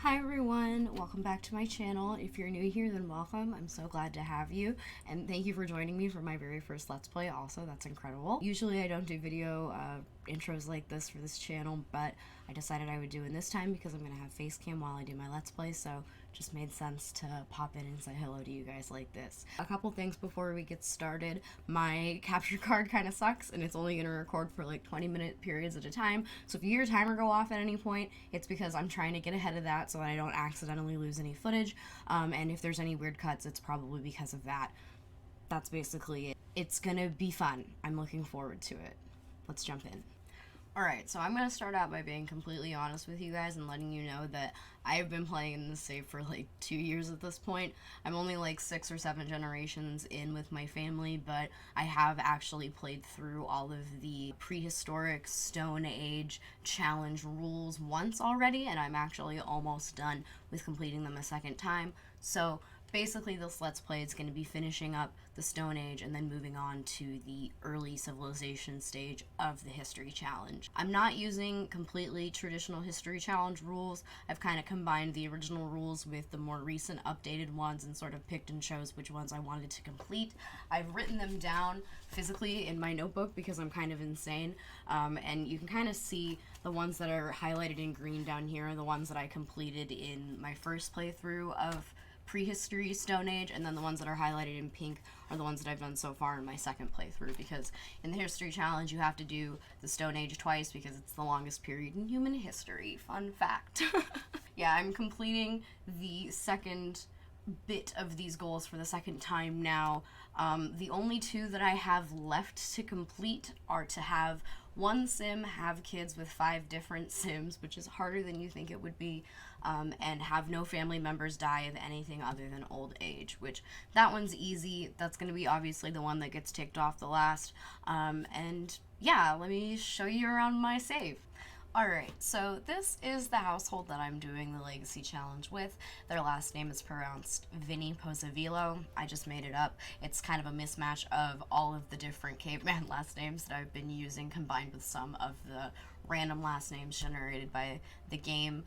Hi everyone, welcome back to my channel. If you're new here, then welcome. I'm so glad to have you, and thank you for joining me for my very first Let's Play also. That's incredible. Usually I don't do video intros like this for this channel, but I decided I would do it this time because I'm going to have face cam while I do my Let's Play, so it just made sense to pop in and say hello to you guys like this. A couple things before we get started. My capture card kind of sucks, and it's only going to record for like 20-minute periods at a time, so if you hear a timer go off at any point, it's because I'm trying to get ahead of that so that I don't accidentally lose any footage, and if there's any weird cuts, it's probably because of that. That's basically it. It's gonna be fun. I'm looking forward to it. Let's jump in. Alright, so I'm going to start out by being completely honest with you guys and letting you know that I have been playing in this save for like 2 years at this point. I'm only like 6 or 7 generations in with my family, but I have actually played through all of the prehistoric Stone Age challenge rules once already, and I'm actually almost done with completing them a second time. So basically this Let's Play is going to be finishing up the Stone Age and then moving on to the early civilization stage of the History Challenge. I'm not using completely traditional History Challenge rules. I've kind of combined the original rules with the more recent updated ones and sort of picked and chose which ones I wanted to complete. I've written them down physically in my notebook because I'm kind of insane, and you can kind of see the ones that are highlighted in green down here are the ones that I completed in my first playthrough of prehistory Stone Age, and then the ones that are highlighted in pink are the ones that I've done so far in my second playthrough, because in the History Challenge you have to do the Stone Age twice because it's the longest period in human history. Fun fact. Yeah, I'm completing the second bit of these goals for the second time now. The only two that I have left to complete are to have one sim have kids with 5 different sims, which is harder than you think it would be, and have no family members die of anything other than old age, which that one's easy. That's going to be obviously the one that gets ticked off the last. And yeah, let me show you around my save. Alright, so this is the household that I'm doing the Legacy Challenge with. Their last name is pronounced Vinny Posavillo. I just made it up. It's kind of a mismatch of all of the different caveman last names that I've been using combined with some of the random last names generated by the game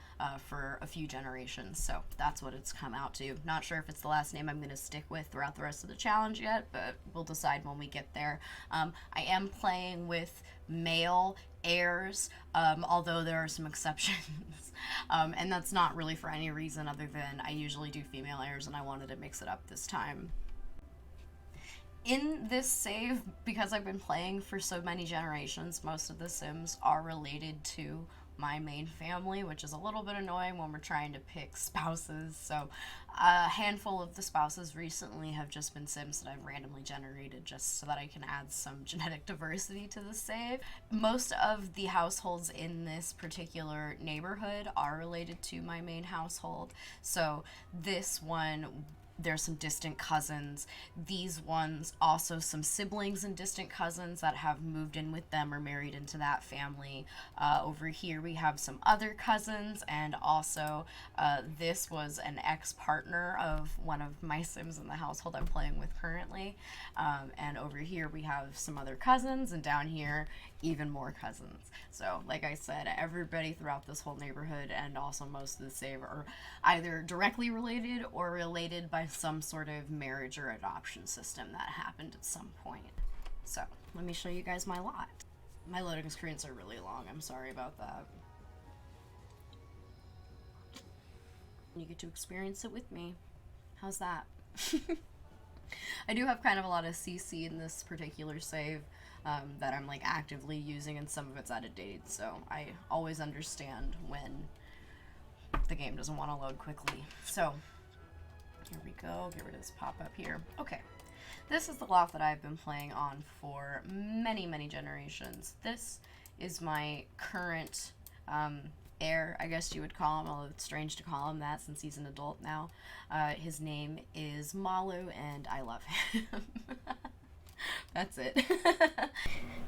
for a few generations. So that's what it's come out to. Not sure if it's the last name I'm going to stick with throughout the rest of the challenge yet, but we'll decide when we get there. I am playing with male heirs, although there are some exceptions. And that's not really for any reason other than I usually do female heirs and I wanted to mix it up this time. In this save, because I've been playing for so many generations, most of the Sims are related to my main family, which is a little bit annoying when we're trying to pick spouses. So a handful of the spouses recently have just been Sims that I've randomly generated just so that I can add some genetic diversity to the save. Most of the households in this particular neighborhood are related to my main household. So this one, there's some distant cousins. These ones also some siblings and distant cousins that have moved in with them or married into that family. Over here we have some other cousins, and also this was an ex-partner of one of my Sims in the household I'm playing with currently. And over here we have some other cousins, and down here even more cousins. So like I said, everybody throughout this whole neighborhood and also most of the save are either directly related or related by some sort of marriage or adoption system that happened at some point. So let me show you guys my lot. My loading screens are really long, I'm sorry about that. You get to experience it with me. How's that? I do have kind of a lot of CC in this particular save that I'm like actively using, and some of it's out of date, so I always understand when the game doesn't want to load quickly. So here we go, get rid of this pop-up here. Okay, this is the loft that I've been playing on for many generations. This is my current heir, I guess you would call him, although it's strange to call him that since he's an adult now. His name is Malu, and I love him. That's it.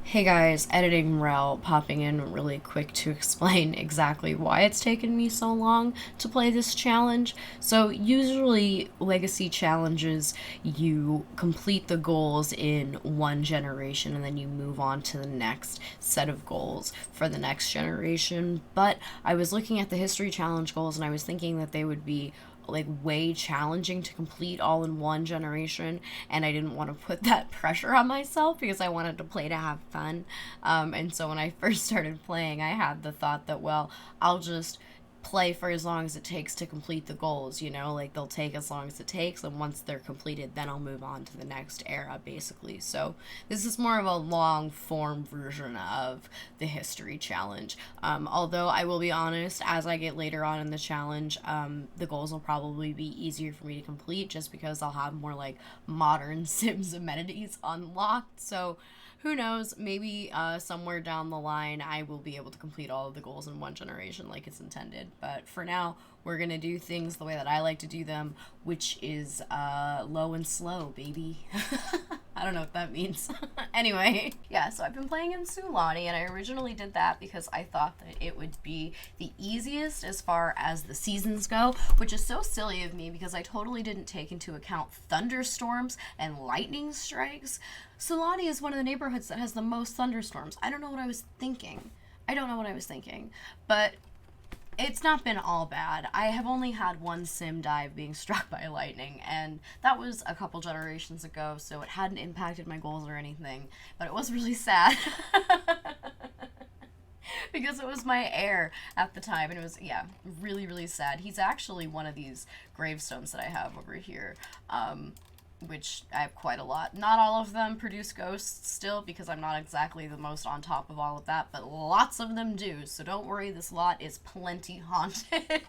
Hey guys, editing Rel popping in really quick to explain exactly why it's taken me so long to play this challenge. So usually legacy challenges, you complete the goals in one generation and then you move on to the next set of goals for the next generation. But I was looking at the history challenge goals and I was thinking that they would be like way challenging to complete all in one generation, and I didn't want to put that pressure on myself because I wanted to play to have fun. And so when I first started playing, I had the thought that, well, I'll just play for as long as it takes to complete the goals, you know, like they'll take as long as it takes, and once they're completed then I'll move on to the next era, basically. So this is more of a long form version of the history challenge. Although I will be honest, as I get later on in the challenge, the goals will probably be easier for me to complete just because I'll have more like modern Sims amenities unlocked. So who knows, maybe somewhere down the line I will be able to complete all of the goals in one generation like it's intended. But for now, we're going to do things the way that I like to do them, which is low and slow, baby. I don't know what that means. Anyway, yeah, so I've been playing in Sulani, and I originally did that because I thought that it would be the easiest as far as the seasons go, which is so silly of me because I totally didn't take into account thunderstorms and lightning strikes. Sulani is one of the neighborhoods that has the most thunderstorms. I don't know what I was thinking. But it's not been all bad. I have only had one sim die being struck by lightning, and that was a couple generations ago, so it hadn't impacted my goals or anything, but it was really sad. Because it was my heir at the time, and it was, yeah, really, really sad. He's actually one of these gravestones that I have over here, which I have quite a lot. Not all of them produce ghosts still, because I'm not exactly the most on top of all of that, but lots of them do, so don't worry, this lot is plenty haunted.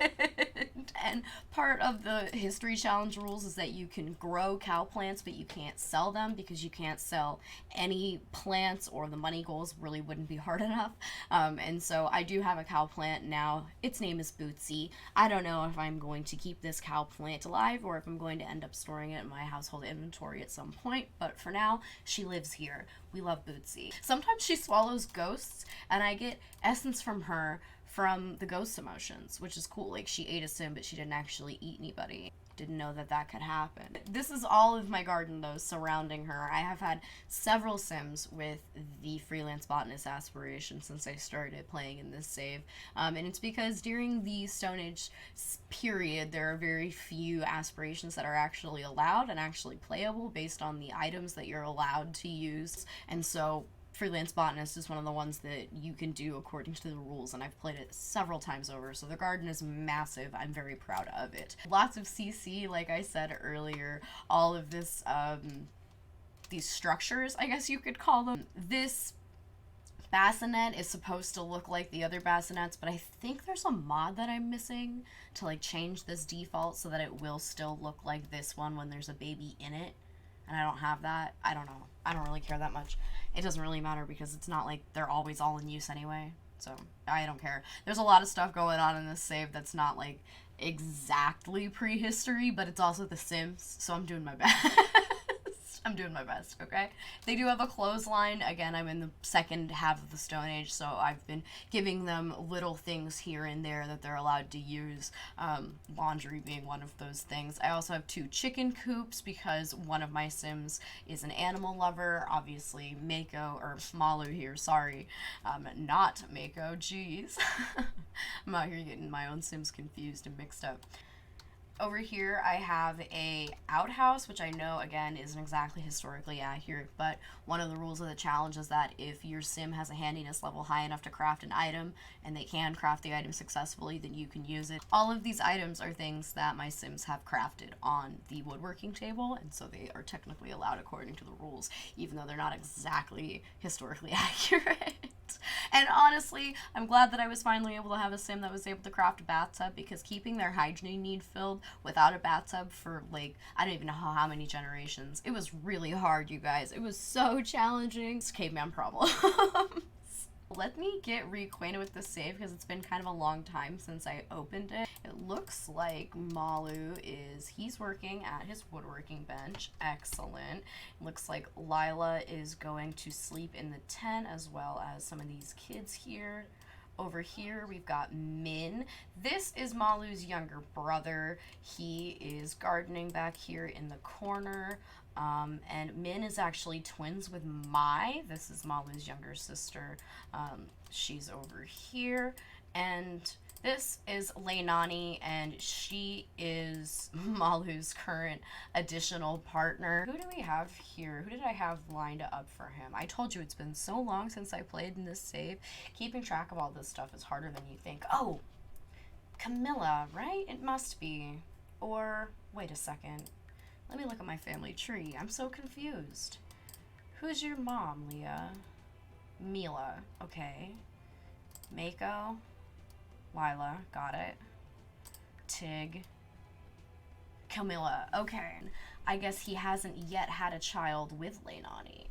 And part of the history challenge rules is that you can grow cow plants, but you can't sell them because you can't sell any plants, or the money goals really wouldn't be hard enough. And so I do have a cow plant now. Its name is Bootsy. I don't know if I'm going to keep this cow plant alive or if I'm going to end up storing it in my household inventory at some point, but for now, she lives here. We love Bootsy. Sometimes she swallows ghosts, and I get essence from her from the ghost emotions, which is cool. Like, she ate a sim, but she didn't actually eat anybody. Didn't know that that could happen. This is all of my garden, though, surrounding her. I have had several sims with the freelance botanist aspiration since I started playing in this save. And it's because during the Stone Age period, there are very few aspirations that are actually allowed and actually playable based on the items that you're allowed to use. And so Freelance Botanist is one of the ones that you can do according to the rules, and I've played it several times over, so the garden is massive. I'm very proud of it. Lots of CC, like I said earlier, all of this, these structures, I guess you could call them. This bassinet is supposed to look like the other bassinets, but I think there's a mod that I'm missing to like change this default so that it will still look like this one when there's a baby in it, and I don't have that. I don't know. I don't really care that much. It doesn't really matter because it's not like they're always all in use anyway, so I don't care. There's a lot of stuff going on in this save that's not like exactly prehistory, but it's also The Sims, so I'm doing my best. I'm doing my best, okay? They do have a clothesline. Again, I'm in the second half of the Stone Age, so I've been giving them little things here and there that they're allowed to use, laundry being one of those things. I also have 2 chicken coops because one of my Sims is an animal lover. Obviously, Mako, or Malu here, sorry. Not Mako, jeez. I'm out here getting my own Sims confused and mixed up. Over here I have a outhouse, which I know again isn't exactly historically accurate, but one of the rules of the challenge is that if your sim has a handiness level high enough to craft an item, and they can craft the item successfully, then you can use it. All of these items are things that my sims have crafted on the woodworking table, and so they are technically allowed according to the rules, even though they're not exactly historically accurate. And honestly, I'm glad that I was finally able to have a sim that was able to craft a bathtub, because keeping their hygiene need filled without a bathtub for like, I don't even know how many generations, it was really hard, you guys. It was so challenging. It's caveman problems. Let me get reacquainted with the save because it's been kind of a long time since I opened it. It looks like Malu he's working at his woodworking bench. Excellent. It looks like Lila is going to sleep in the tent, as well as some of these kids here. Over here, we've got Min. This is Malu's younger brother. He is gardening back here in the corner. And Min is actually twins with Mai. This is Malu's younger sister. She's over here. And this is Leilani, and she is Malu's current additional partner. Who do we have here? Who did I have lined up for him? I told you it's been so long since I played in this save. Keeping track of all this stuff is harder than you think. Oh, Camilla, right? It must be. Or, wait a second. Let me look at my family tree. I'm so confused. Who's your mom, Leah? Mila. Okay. Mako. Lila. Got it. Tig. Camilla. Okay. I guess he hasn't yet had a child with Leilani.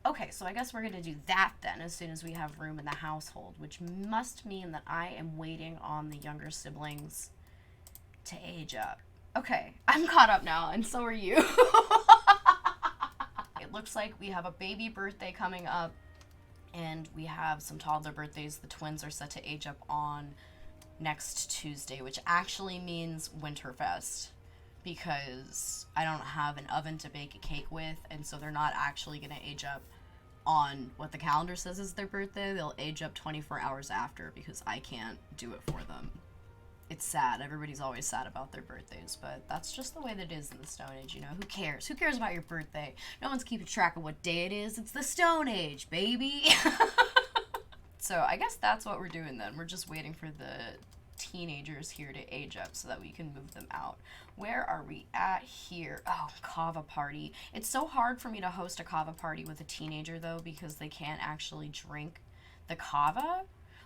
Okay, so I guess we're going to do that then as soon as we have room in the household, which must mean that I am waiting on the younger siblings to age up. Okay, I'm caught up now, and so are you. It looks like we have a baby birthday coming up, and we have some toddler birthdays. The twins are set to age up on next Tuesday, which actually means Winterfest, because I don't have an oven to bake a cake with, and so they're not actually going to age up on what the calendar says is their birthday. They'll age up 24 hours after, because I can't do it for them. It's sad. Everybody's always sad about their birthdays, but that's just the way that it is in the Stone Age, you know? Who cares? Who cares about your birthday? No one's keeping track of what day it is. It's the Stone Age, baby! So I guess that's what we're doing then. We're just waiting for the teenagers here to age up so that we can move them out. Where are we at here? Oh, kava party. It's so hard for me to host a kava party with a teenager, though, because they can't actually drink the kava,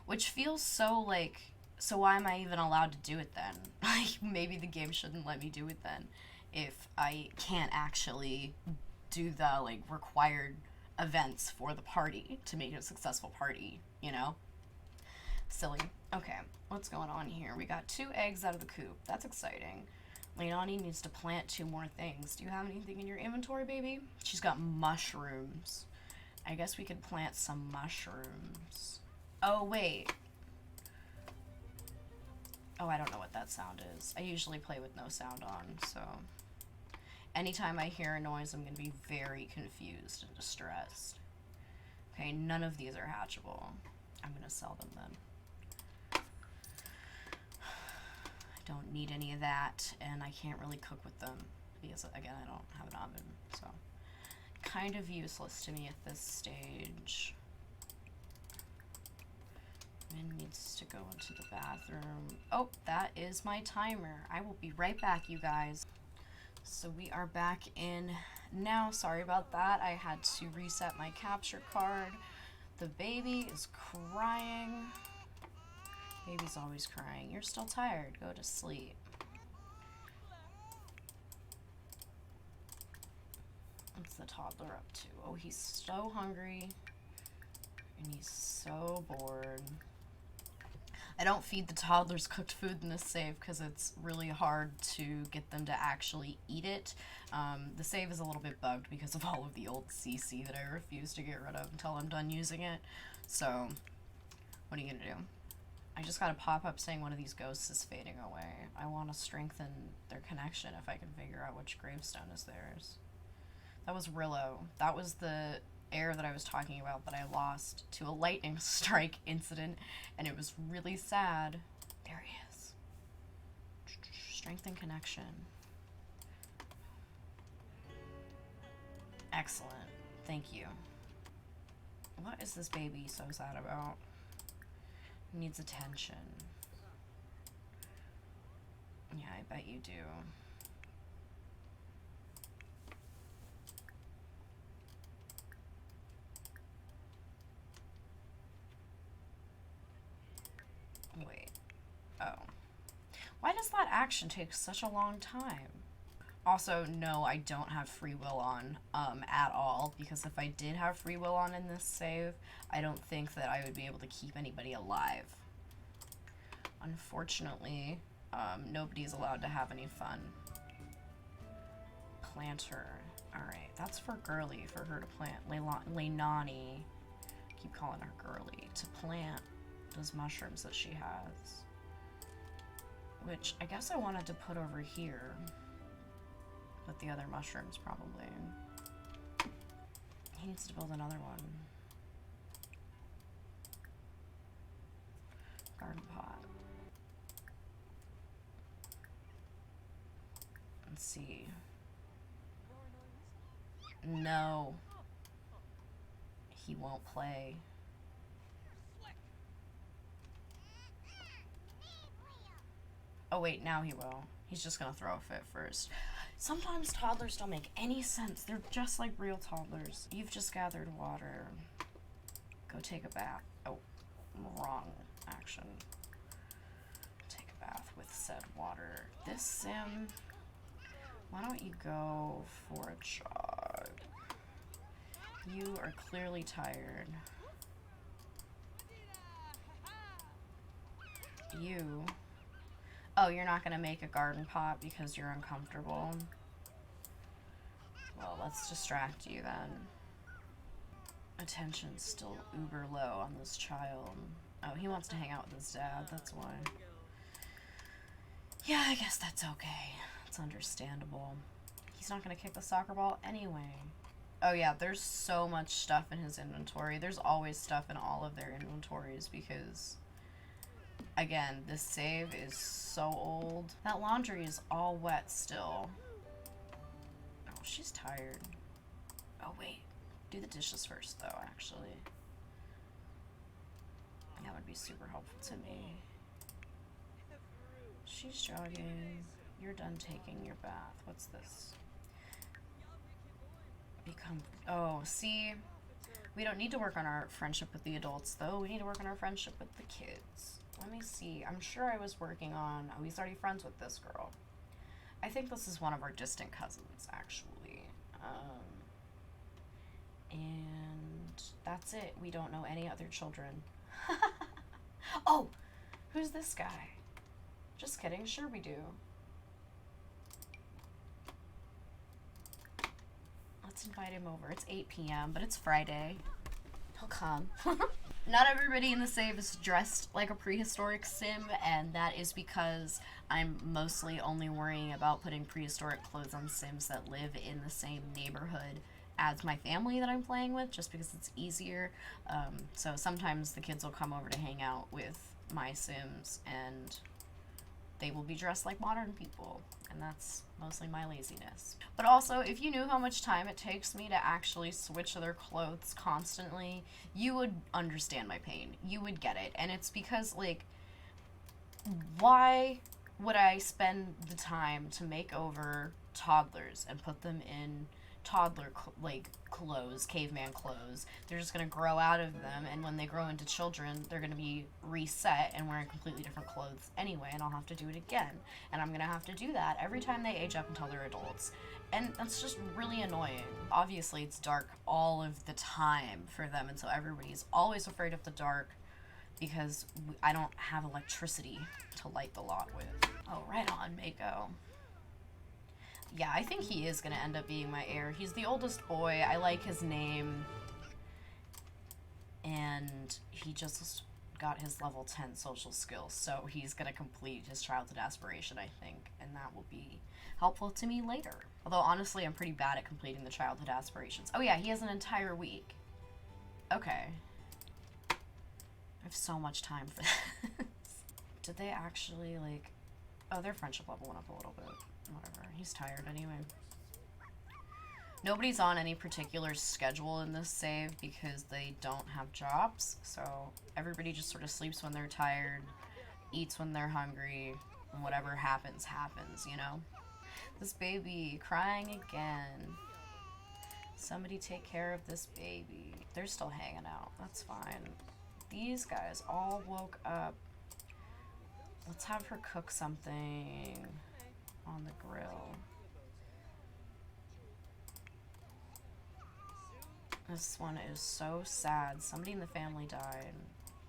which feels so, like... So why am I even allowed to do it then? Like, maybe the game shouldn't let me do it then if I can't actually do the, like, required events for the party to make it a successful party, you know? Silly. Okay, what's going on here? We got 2 eggs out of the coop. That's exciting. Leilani needs to plant 2 more things. Do you have anything in your inventory, baby? She's got mushrooms. I guess we could plant some mushrooms. Oh, wait. Oh, I don't know what that sound is. I usually play with no sound on, so... Anytime I hear a noise, I'm going to be very confused and distressed. Okay, none of these are hatchable. I'm going to sell them then. I don't need any of that, and I can't really cook with them because, again, I don't have an oven, so... Kind of useless to me at this stage. Min needs to go into the bathroom. Oh, that is my timer. I will be right back, you guys. So we are back in now. Sorry about that. I had to reset my capture card. The baby is crying. Baby's always crying. You're still tired. Go to sleep. What's the toddler up to? Oh, he's so hungry. And he's so bored. I don't feed the toddlers cooked food in this save because it's really hard to get them to actually eat it. The save is a little bit bugged because of all of the old CC that I refuse to get rid of until I'm done using it. So, what are you gonna do? I just got a pop-up saying one of these ghosts is fading away. I want to strengthen their connection if I can figure out which gravestone is theirs. That was Rillo. That was the heir that I was talking about that I lost to a lightning strike incident, and it was really sad. There he is. Strengthen connection. Excellent. Thank you. What is this baby so sad about? Needs attention. Yeah, I bet you do. Wait. Oh. Why does that action take such a long time? Also, no, I don't have free will on at all, because if I did have free will on in this save, I don't think that I would be able to keep anybody alive. Unfortunately, nobody's allowed to have any fun. Planter. Alright, that's for Girly, for her to plant. Leilani, keep calling her Girly, to plant those mushrooms that she has. Which I guess I wanted to put over here with the other mushrooms, probably. He needs to build another one. Garden pot. Let's see. No. He won't play. Oh wait, now he will. He's just gonna throw a fit first. Sometimes toddlers don't make any sense. They're just like real toddlers. You've just gathered water. Go take a bath. Oh, wrong action. Take a bath with said water. This sim, why don't you go for a jog? You are clearly tired. You... Oh, you're not gonna make a garden pot because you're uncomfortable? Well, let's distract you then. Attention's still uber low on this child. Oh, he wants to hang out with his dad, that's why. Yeah, I guess that's okay. It's understandable. He's not gonna kick the soccer ball anyway. Oh yeah, there's so much stuff in his inventory. There's always stuff in all of their inventories because... Again, this save is so old. That laundry is all wet still. Oh, she's tired. Oh, wait. Do the dishes first, though, actually. That would be super helpful to me. She's jogging. You're done taking your bath. What's this? Oh, see? We don't need to work on our friendship with the adults, though. We need to work on our friendship with the kids. Let me see. I'm sure I was working on... Oh, he's already friends with this girl. I think this is one of our distant cousins, actually. And that's it. We don't know any other children. Oh! Who's this guy? Just kidding. Sure we do. Let's invite him over. It's 8 p.m., but it's Friday. He'll come. Not everybody in the save is dressed like a prehistoric sim, and that is because I'm mostly only worrying about putting prehistoric clothes on sims that live in the same neighborhood as my family that I'm playing with, just because it's easier. So sometimes the kids will come over to hang out with my sims, and they will be dressed like modern people, and that's mostly my laziness. But also, if you knew how much time it takes me to actually switch their clothes constantly, you would understand my pain. You would get it. And it's because, like, why would I spend the time to make over toddlers and put them in toddler clothes, caveman clothes? They're just going to grow out of them, and when they grow into children, they're going to be reset and wearing completely different clothes anyway, and I'll have to do it again. And I'm going to have to do that every time they age up until they're adults. And that's just really annoying. Obviously, it's dark all of the time for them, and so everybody's always afraid of the dark because I don't have electricity to light the lot with. Oh, right on, Mako. Yeah, I think he is going to end up being my heir. He's the oldest boy. I like his name. And he just got his level 10 social skills, so he's going to complete his childhood aspiration, I think. And that will be helpful to me later. Although, honestly, I'm pretty bad at completing the childhood aspirations. Oh yeah, he has an entire week. Okay. I have so much time for this. Did they actually, like... Oh, their friendship level went up a little bit. Whatever. He's tired anyway. Nobody's on any particular schedule in this save because they don't have jobs. So everybody just sort of sleeps when they're tired, eats when they're hungry, and whatever happens, happens, you know? This baby crying again. Somebody take care of this baby. They're still hanging out. That's fine. These guys all woke up. Let's have her cook something on the grill. This one is so sad. Somebody in the family died.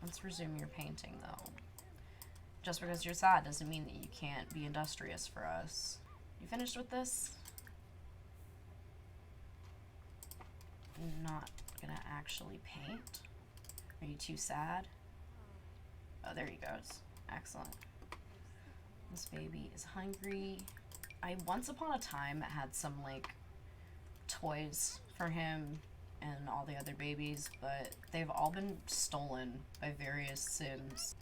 Let's resume your painting, though. Just because you're sad doesn't mean that you can't be industrious for us. You finished with this? I'm not gonna actually paint. Are you too sad? Oh, there he goes. Excellent. This baby is hungry. I once upon a time had some, like, toys for him and all the other babies, but they've all been stolen by various Sims.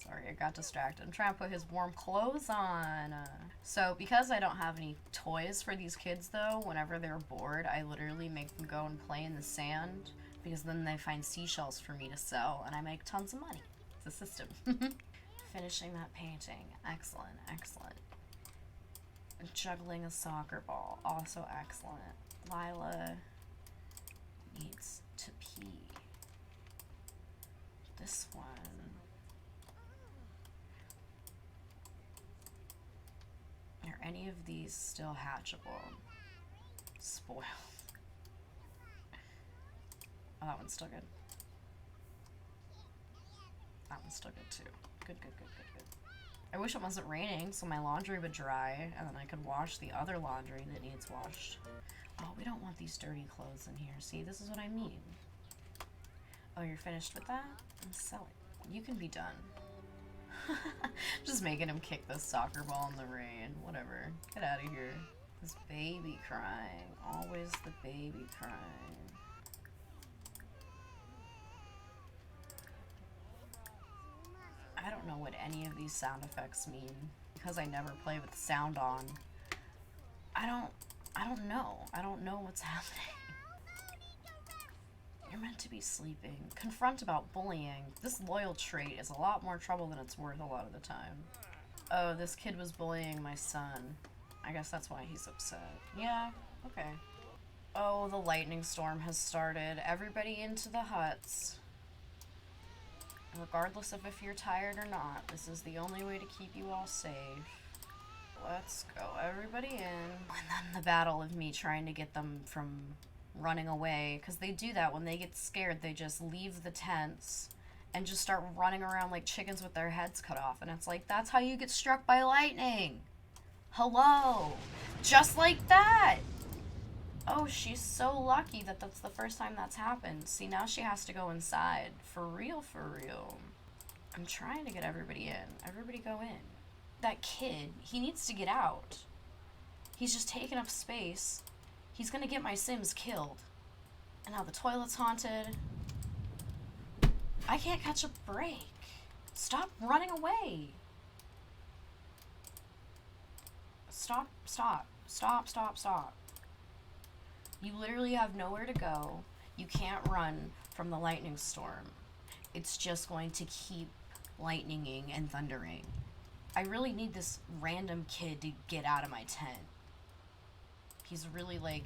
Sorry, I got distracted. I'm trying to put his warm clothes on. So because I don't have any toys for these kids, though, whenever they're bored, I literally make them go and play in the sand, because then they find seashells for me to sell, and I make tons of money. It's a system. Finishing that painting. Excellent, excellent. Juggling a soccer ball. Also excellent. Lila needs to pee. This one. Are any of these still hatchable? Spoiled. Oh, that one's still good. That one's still good too. Good, good, good, good, good. I wish it wasn't raining so my laundry would dry and then I could wash the other laundry that needs washed. Oh, we don't want these dirty clothes in here. See, this is what I mean. Oh, you're finished with that? Then sell it. You can be done. Just making him kick this soccer ball in the rain. Whatever. Get out of here. This baby crying. Always the baby crying. I don't know what any of these sound effects mean because I never play with sound on. I don't know. I don't know what's happening. You're meant to be sleeping. Confront about bullying. This loyal trait is a lot more trouble than it's worth a lot of the time. Oh, this kid was bullying my son. I guess that's why he's upset. Yeah, okay. Oh, the lightning storm has started. Everybody into the huts. Regardless of if you're tired or not, this is the only way to keep you all safe. Let's go, everybody in. And then the battle of me trying to get them from running away, because they do that when they get scared. They just leave the tents and just start running around like chickens with their heads cut off. And it's like, that's how you get struck by lightning. Hello. Just like that. Oh, she's so lucky that that's the first time that's happened. See, now she has to go inside. For real, for real. I'm trying to get everybody in. Everybody go in. That kid, he needs to get out. He's just taking up space. He's gonna get my Sims killed. And now the toilet's haunted. I can't catch a break. Stop running away. Stop, stop, stop, stop, stop. You literally have nowhere to go. You can't run from the lightning storm. It's just going to keep lightninging and thundering. I really need this random kid to get out of my tent. He's really, like,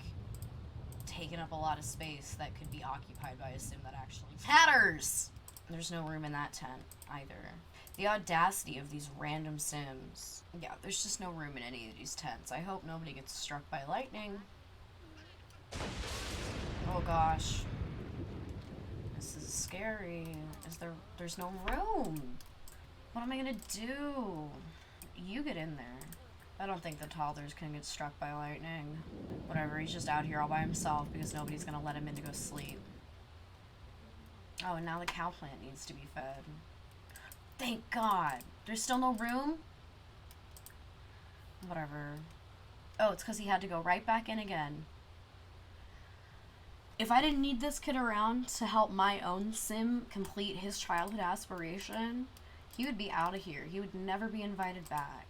taking up a lot of space that could be occupied by a sim that actually matters. There's no room in that tent either. The audacity of these random sims. Yeah, there's just no room in any of these tents. I hope nobody gets struck by lightning. Oh gosh. This is scary. There's no room. What am I gonna do? You get in there. I don't think the toddlers can get struck by lightning. Whatever, he's just out here all by himself because nobody's gonna let him in to go sleep. Oh, and now the cow plant needs to be fed. Thank God. There's still no room? Whatever. Oh, it's because he had to go right back in again. If I didn't need this kid around to help my own sim complete his childhood aspiration, he would be out of here. He would never be invited back.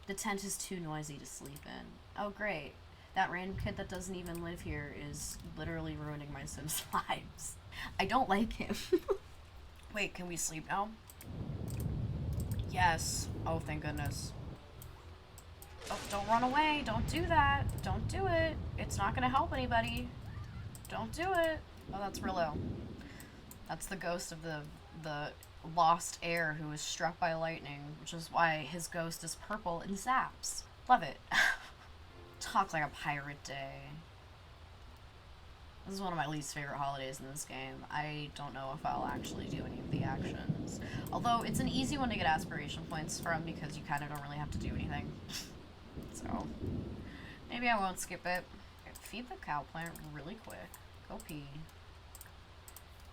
The tent is too noisy to sleep in. Oh, great. That random kid that doesn't even live here is literally ruining my Sims' lives. I don't like him. Wait, can we sleep now? Yes. Oh, thank goodness. Oh, don't run away. Don't do that. Don't do it. It's not going to help anybody. Don't do it. Oh, that's Rillo. That's the ghost of the lost heir who was struck by lightning, which is why his ghost is purple and zaps. Love it. Talk like a pirate day. This is one of my least favorite holidays in this game. I don't know if I'll actually do any of the actions. Although, it's an easy one to get aspiration points from because you kind of don't really have to do anything. So, maybe I won't skip it. Feed the cow plant really quick. Go pee.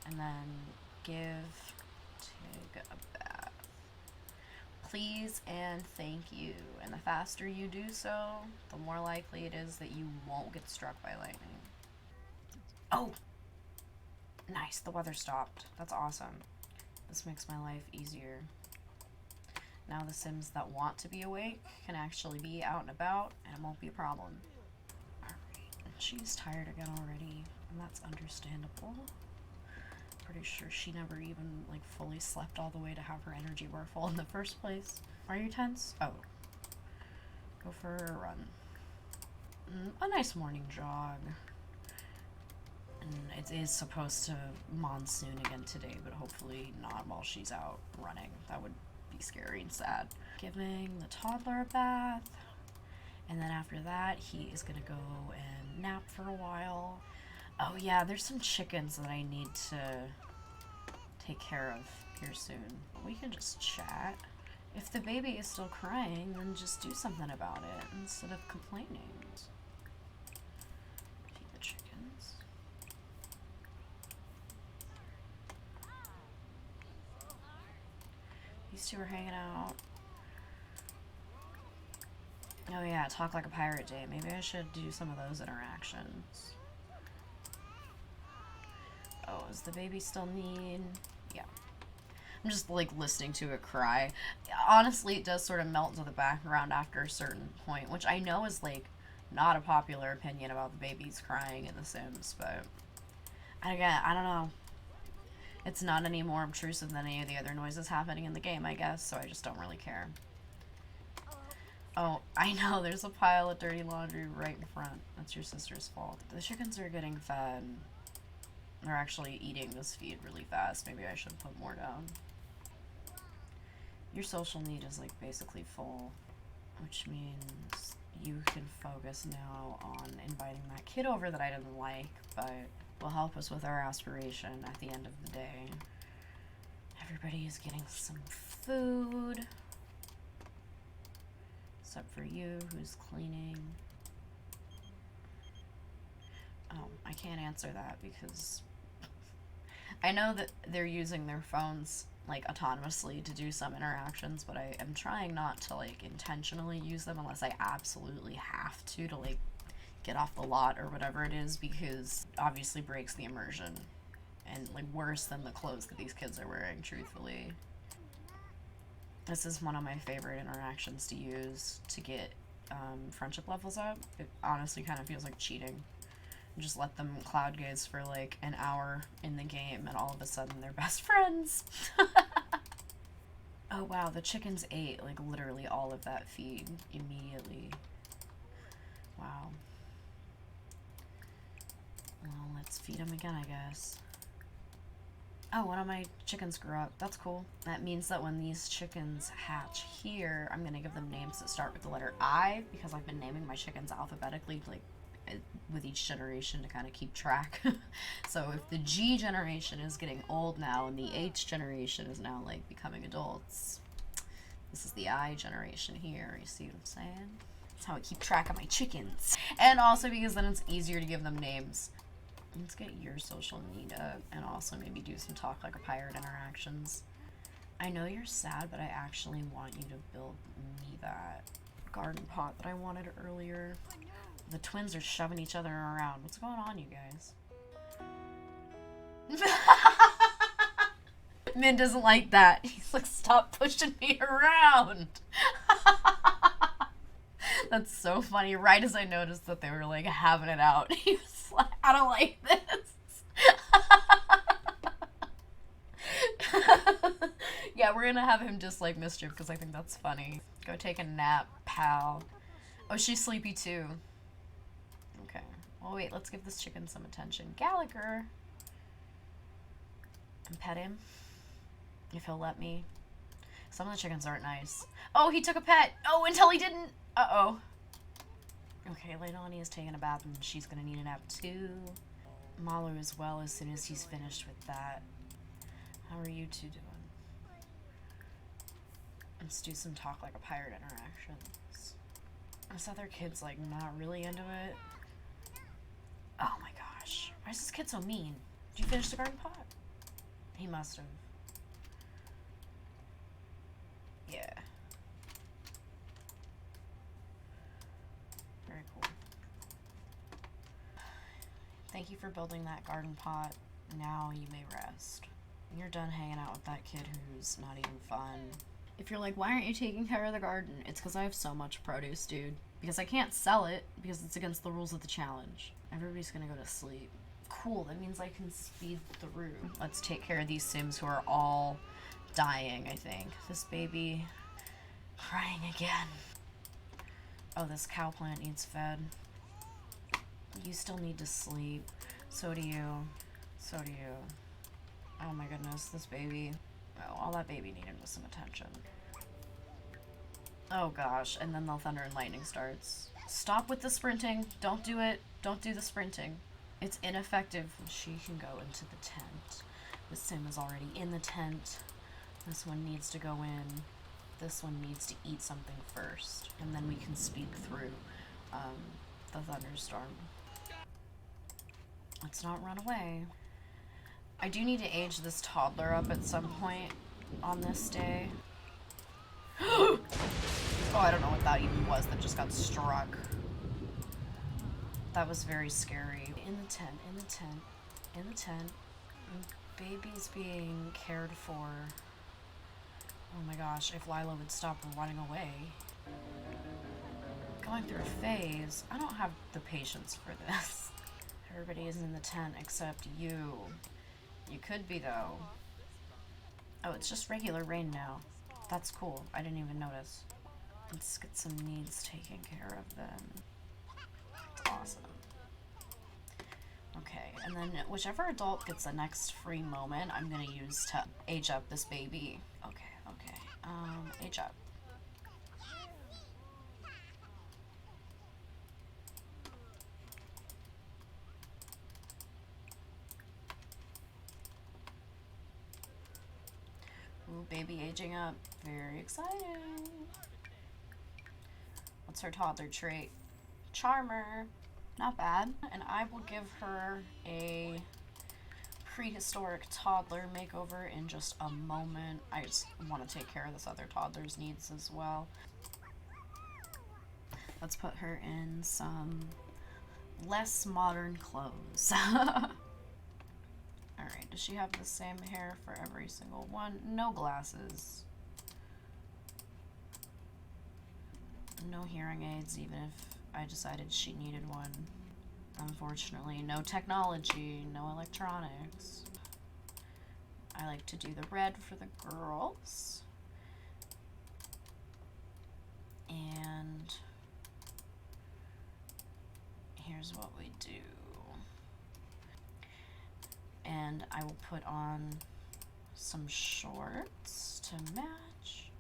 And then give Tig a bath. Please and thank you. And the faster you do so, the more likely it is that you won't get struck by lightning. Oh! Nice, the weather stopped. That's awesome. This makes my life easier. Now the Sims that want to be awake can actually be out and about, and it won't be a problem. Alright, she's tired again already, and that's understandable. Pretty sure she never even, like, fully slept all the way to have her energy bar full in the first place. Are you tense? Oh. Go for a run. A nice morning jog. And it is supposed to monsoon again today, but hopefully not while she's out running. That would be scary and sad. Giving the toddler a bath. And then after that, he is gonna go and nap for a while. Oh yeah, there's some chickens that I need to take care of here soon. We can just chat. If the baby is still crying, then just do something about it instead of complaining. Feed the chickens. These two are hanging out. Oh yeah, talk like a pirate day. Maybe I should do some of those interactions. Oh, is the baby still mean? Yeah. I'm just, like, listening to it cry. Honestly, it does sort of melt into the background after a certain point, which I know is, like, not a popular opinion about the babies crying in The Sims, but again, I don't know. It's not any more obtrusive than any of the other noises happening in the game, I guess, so I just don't really care. Oh, I know, there's a pile of dirty laundry right in front. That's your sister's fault. The chickens are getting fed. They're actually eating this feed really fast. Maybe I should put more down. Your social need is, like, basically full, which means you can focus now on inviting that kid over that I didn't like, but will help us with our aspiration at the end of the day. Everybody is getting some food. Except for you, who's cleaning. Oh, I can't answer that because I know that they're using their phones, like, autonomously to do some interactions, but I am trying not to, like, intentionally use them unless I absolutely have to, like, get off the lot or whatever it is, because obviously breaks the immersion. And, like, worse than the clothes that these kids are wearing, truthfully. This is one of my favorite interactions to use to get friendship levels up. It honestly kind of feels like cheating. Just let them cloud gaze for like an hour in the game and all of a sudden they're best friends. Oh wow, the chickens ate like literally all of that feed immediately. Wow. Well, let's feed them again, I guess. Oh, one of my chickens grew up. That's cool. That means that when these chickens hatch here, I'm gonna give them names that start with the letter I, because I've been naming my chickens alphabetically, like, with each generation to kind of keep track. So if the G generation is getting old now and the H generation is now, like, becoming adults, this is the I generation here. You see what I'm saying? That's how I keep track of my chickens. And also because then it's easier to give them names. Let's get your social need up and also maybe do some talk like a pirate interactions. I know you're sad, but I actually want you to build me that garden pot that I wanted earlier. The twins are shoving each other around. What's going on, you guys? Min doesn't like that. He's like, stop pushing me around. That's so funny. Right as I noticed that they were like having it out, he was like, I don't like this. Yeah, we're gonna have him dislike mischief because I think that's funny. Go take a nap, pal. Oh, she's sleepy too. Okay. Well, wait, let's give this chicken some attention. Gallagher. And pet him. If he'll let me. Some of the chickens aren't nice. Oh, he took a pet. Oh, until he didn't. Uh-oh. Okay, Leilani is taking a bath and she's gonna need a nap too. Malu as well as soon as he's finished with that. How are you two doing? Let's do some talk like a pirate interactions. This other kid's like not really into it. Oh my gosh. Why is this kid so mean? Did you finish the garden pot? He must have. Yeah. Very cool. Thank you for building that garden pot. Now you may rest. You're done hanging out with that kid who's not even fun. If you're like, why aren't you taking care of the garden? It's because I have so much produce, dude. Because I can't sell it because it's against the rules of the challenge. Everybody's gonna go to sleep. Cool, that means I can speed through. Let's take care of these Sims who are all dying, I think. This baby crying again. Oh, this cow plant needs fed. You still need to sleep. So do you. So do you. Oh my goodness, this baby. Oh, all that baby needed was some attention. Oh gosh, and then the thunder and lightning starts. Stop with the sprinting. Don't do it. Don't do the sprinting. It's ineffective. She can go into the tent. This Sim is already in the tent. This one needs to go in. This one needs to eat something first. And then we can speed through the thunderstorm. Let's not run away. I do need to age this toddler up at some point on this day. Oh, I don't know what that even was that just got struck. That was very scary. In the tent, in the tent, in the tent. Baby's being cared for. Oh my gosh, if Lila would stop running away. Going through a phase. I don't have the patience for this. Everybody is in the tent except you. You could be, though. Oh, it's just regular rain now. That's cool. I didn't even notice. Let's get some needs taken care of then. That's awesome. Okay, and then whichever adult gets the next free moment, I'm gonna use to age up this baby. Okay, okay. Age up. Ooh, baby aging up. Very exciting. What's her toddler trait? Charmer. Not bad. And I will give her a prehistoric toddler makeover in just a moment. I just want to take care of this other toddler's needs as well. Let's put her in some less modern clothes. Alright, does she have the same hair for every single one? No glasses. No hearing aids, even if I decided she needed one. Unfortunately, no technology, no electronics. I like to do the red for the girls. And here's what we do. And I will put on some shorts to match.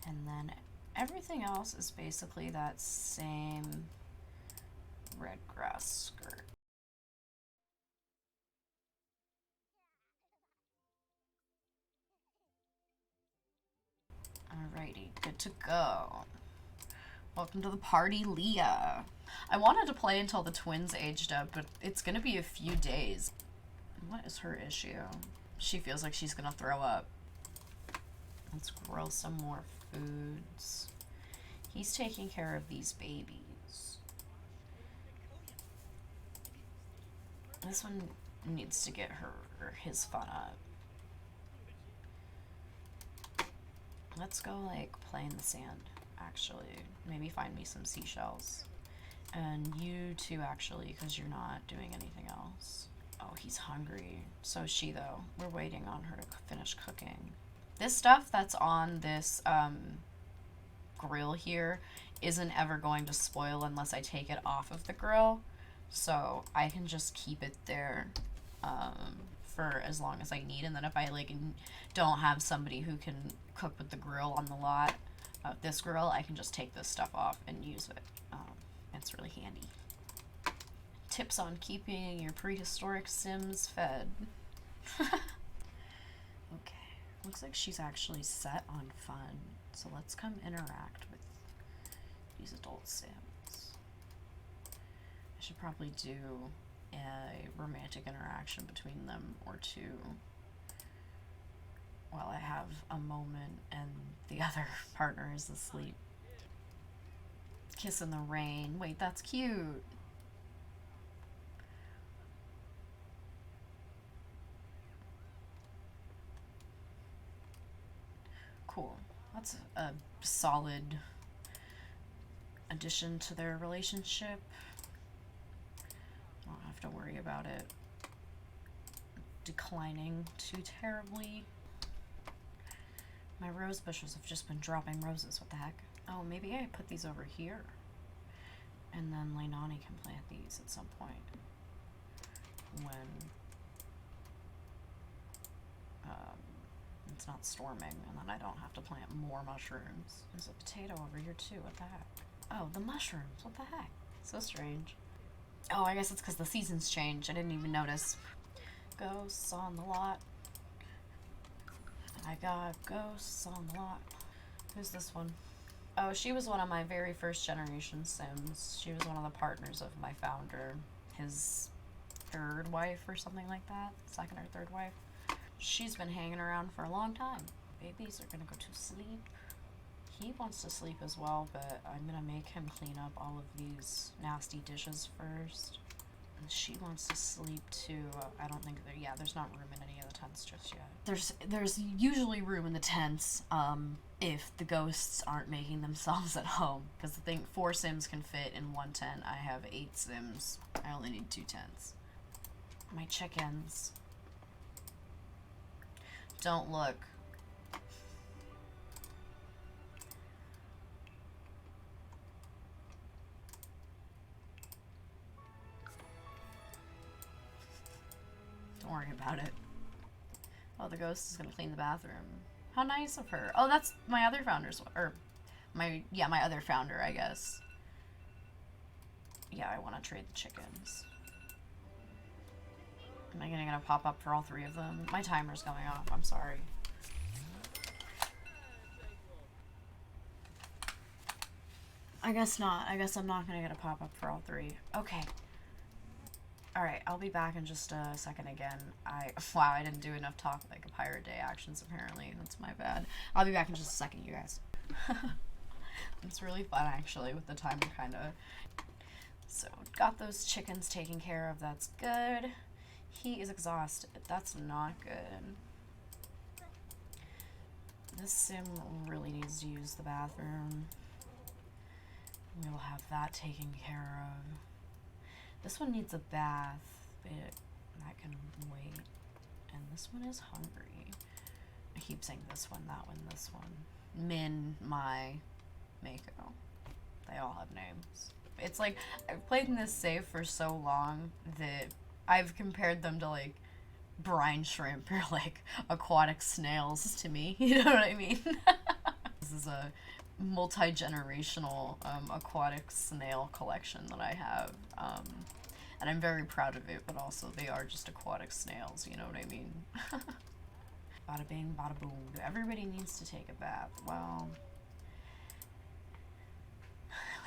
And then everything else is basically that same red grass skirt. Alrighty, good to go. Welcome to the party, Leah. I wanted to play until the twins aged up, but it's gonna be a few days. What is her issue? She feels like she's gonna throw up. Let's grill some more foods. He's taking care of these babies. This one needs to get his fun up. Let's go like play in the sand, actually. Maybe find me some seashells. And you too, actually, because you're not doing anything else. Oh, he's hungry. So is she, though. We're waiting on her to finish cooking. This stuff that's on this grill here isn't ever going to spoil unless I take it off of the grill. So I can just keep it there for as long as I need. And then if I like don't have somebody who can cook with the grill on the lot, this grill, I can just take this stuff off and use it. It's really handy. Tips on keeping your prehistoric Sims fed. Okay, looks like she's actually set on fun. So let's come interact with these adult Sims. I should probably do a romantic interaction between them or two while I have a moment and the other partner is asleep. Kiss in the rain. Wait, that's cute. Cool. That's a solid addition to their relationship. I don't have to worry about it declining too terribly. My rose bushes have just been dropping roses. What the heck? Oh, maybe I put these over here. And then Leilani can plant these at some point. When it's not storming, and then I don't have to plant more mushrooms. There's a potato over here too. What the heck? Oh, the mushrooms. What the heck? So strange. Oh, I guess it's because the seasons change. I didn't even notice. Ghosts on the lot. I got ghosts on the lot. Who's this one? Oh, she was one of my very first generation Sims. She was one of the partners of my founder. His third wife or something like that. Second or third wife. She's been hanging around for a long time. Babies are gonna go to sleep. He wants to sleep as well, but I'm gonna make him clean up all of these nasty dishes first. And she wants to sleep too. I don't think that, yeah, there's not room in any of the tents just yet. There's usually room in the tents, if the ghosts aren't making themselves at home. Because I think 4 Sims can fit in one tent. I have 8 Sims. I only need 2 tents. My chickens. Don't look. Don't worry about it. Oh, the ghost is gonna clean the bathroom. How nice of her. Oh, that's my other founder's, or my other founder, I guess. Yeah, I want to trade the chickens. Am I gonna pop up for all 3 of them? My timer's going off. I'm sorry. I guess not. I guess I'm not gonna get a pop up for all 3. Okay. Alright, I'll be back in just a second again. Wow, I didn't do enough talk like a Pirate Day actions apparently. That's my bad. I'll be back in just a second, you guys. It's really fun actually with the timer kinda. So, got those chickens taken care of. That's good. He is exhausted. That's not good. This Sim really needs to use the bathroom. We will have that taken care of. This one needs a bath, but that can wait. And this one is hungry. I keep saying this one, that one, this one. Min, Mai, Mako. They all have names. It's like, I've played in this save for so long that I've compared them to like brine shrimp or like aquatic snails to me. You know what I mean? This is a multi-generational aquatic snail collection that I have. And I'm very proud of it, but also they are just aquatic snails, you know what I mean? Bada bing, bada boom. Everybody needs to take a bath. Well,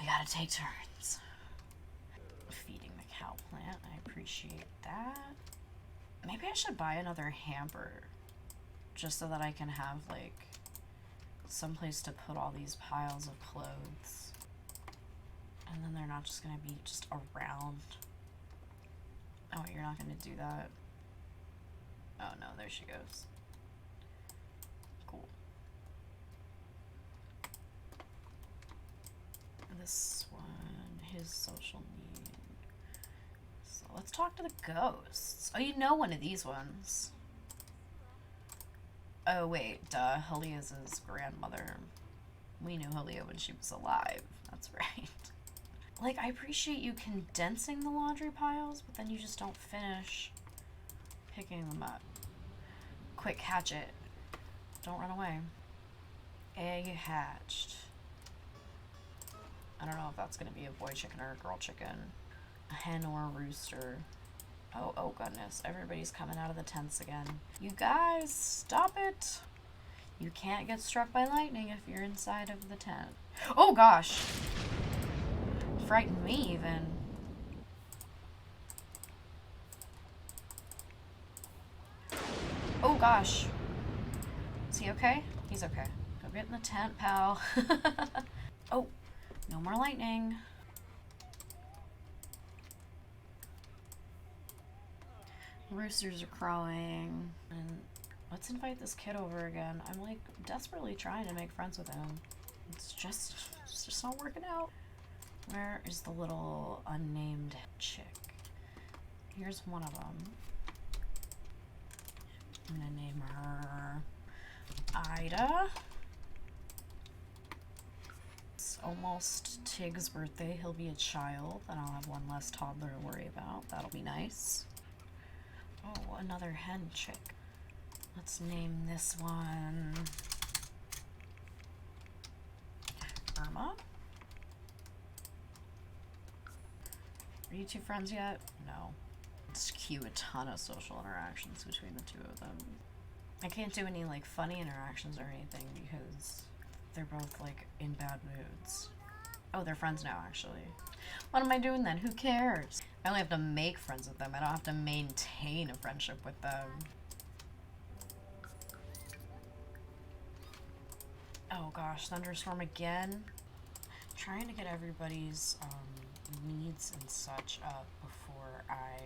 we gotta take turns. Feeding the cow plant, I appreciate that. Maybe I should buy another hamper, just so that I can have, like, someplace to put all these piles of clothes. And then they're not just gonna be just around. Oh, you're not gonna do that? Oh no, there she goes. Cool. This one, his social need. So let's talk to the ghosts. Oh, you know one of these ones. Oh wait, duh, Halia's his grandmother. We knew Halia when she was alive. That's right. Like, I appreciate you condensing the laundry piles, but then you just don't finish picking them up. Quick, hatch it. Don't run away. Egg hatched. I don't know if that's gonna be a boy chicken or a girl chicken. A hen or a rooster. Oh, oh goodness. Everybody's coming out of the tents again. You guys, stop it. You can't get struck by lightning if you're inside of the tent. Oh gosh. Frightened me even. Oh gosh. Is he okay? He's okay. Go get in the tent, pal. Oh, no more lightning. Roosters are crowing. And let's invite this kid over again. I'm like desperately trying to make friends with him. It's just not working out. Where is the little unnamed chick? Here's one of them. I'm gonna name her Ida. It's almost Tig's birthday. He'll be a child, and I'll have one less toddler to worry about. That'll be nice. Oh, another hen chick. Let's name this one Irma. Are you two friends yet? No. Let's cue a ton of social interactions between the two of them. I can't do any like funny interactions or anything because they're both like in bad moods. Oh, they're friends now actually. What am I doing then? Who cares? I only have to make friends with them. I don't have to maintain a friendship with them. Oh gosh, thunderstorm again. Trying to get everybody's needs and such up before I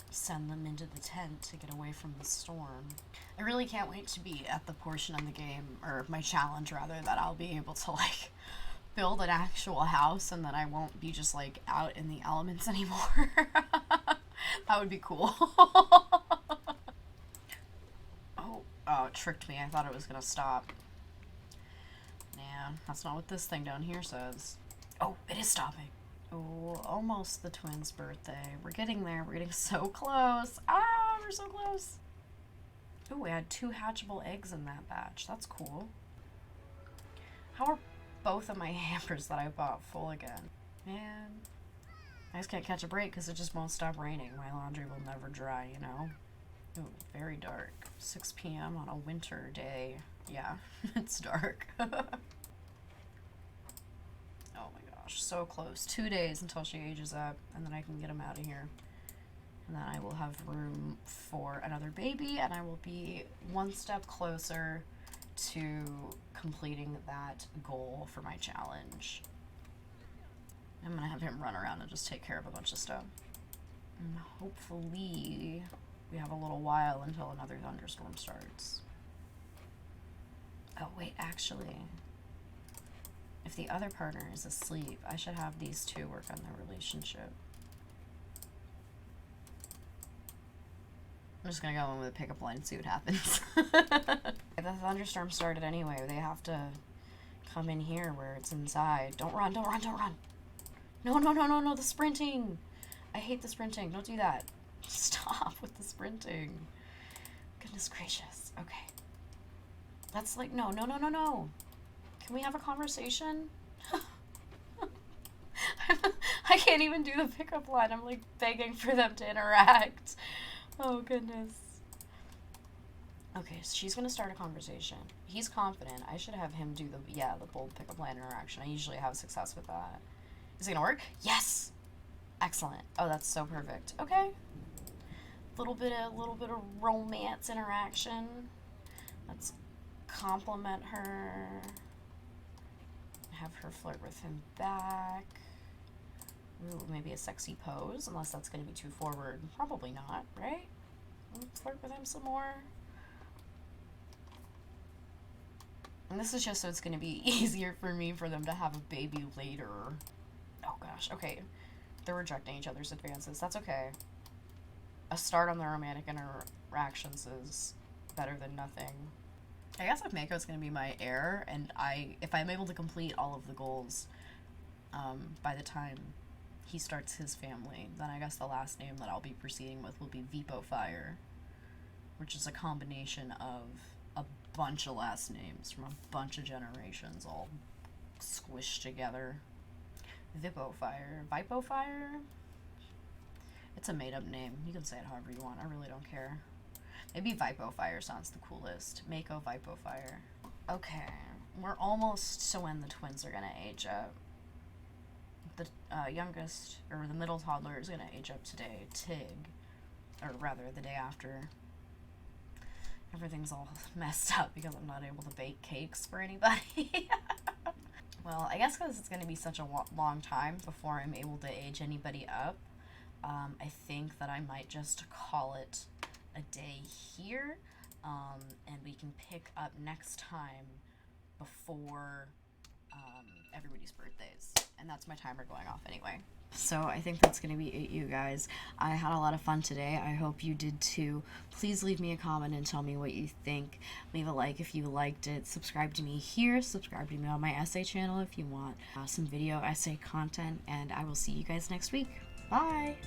send them into the tent to get away from the storm. I really can't wait to be at the portion of the game, or my challenge rather, that I'll be able to like build an actual house and that I won't be just like out in the elements anymore. That would be cool. Oh, it tricked me. I thought it was gonna stop. Nah, that's not what this thing down here says. Oh, it is stopping. Oh, almost the twins' birthday. We're getting there. We're getting so close. Ah, we're so close. Oh, we had 2 hatchable eggs in that batch. That's cool. How are both of my hampers that I bought full again? Man, I just can't catch a break because it just won't stop raining. My laundry will never dry, you know? Ooh, very dark. 6 p.m. on a winter day. Yeah, it's dark. Oh my gosh, so close. 2 days until she ages up, and then I can get him out of here. And then I will have room for another baby, and I will be one step closer to completing that goal for my challenge. I'm gonna have him run around and just take care of a bunch of stuff. And hopefully we have a little while until another thunderstorm starts. Oh wait, actually, if the other partner is asleep, I should have these two work on their relationship. I'm just gonna go in with a pickup line and see what happens. If the thunderstorm started anyway, they have to come in here where it's inside. Don't run, don't run, don't run. No, no, no, no, no, the sprinting. I hate the sprinting. Don't do that. Stop with the sprinting. Goodness gracious. Okay. That's like, no, no, no, no, no. Can we have a conversation? I can't even do the pickup line. I'm like begging for them to interact. Oh, goodness. Okay, so she's gonna start a conversation. He's confident. I should have him do the bold pickup line interaction. I usually have success with that. Is it gonna work? Yes! Excellent. Oh, that's so perfect. Okay. Little bit of romance interaction. Let's compliment her. Have her flirt with him back. Ooh, maybe a sexy pose, unless that's going to be too forward. Probably not, right? Let's flirt with him some more. And this is just so it's going to be easier for me for them to have a baby later. Oh gosh, okay. They're rejecting each other's advances. That's okay. A start on the romantic interactions is better than nothing. I guess if Mako's going to be my heir, and if I'm able to complete all of the goals by the time he starts his family, then I guess the last name that I'll be proceeding with will be Vipo Fire, which is a combination of a bunch of last names from a bunch of generations all squished together. Vipofire. Vipofire? It's a made-up name. You can say it however you want. I really don't care. Maybe Vipofire sounds the coolest. Mako Vipofire. Okay. We're almost to when the twins are gonna age up. The youngest, or the middle toddler, is gonna age up today. Tig. Or rather, the day after. Everything's all messed up because I'm not able to bake cakes for anybody. Well, I guess because it's going to be such a long time before I'm able to age anybody up, I think that I might just call it a day here, and we can pick up next time before everybody's birthdays. And that's my timer going off anyway. So I think that's going to be it, you guys. I had a lot of fun today. I hope you did too. Please leave me a comment and tell me what you think. Leave a like if you liked it. Subscribe to me here. Subscribe to me on my essay channel if you want some video essay content. And I will see you guys next week. Bye!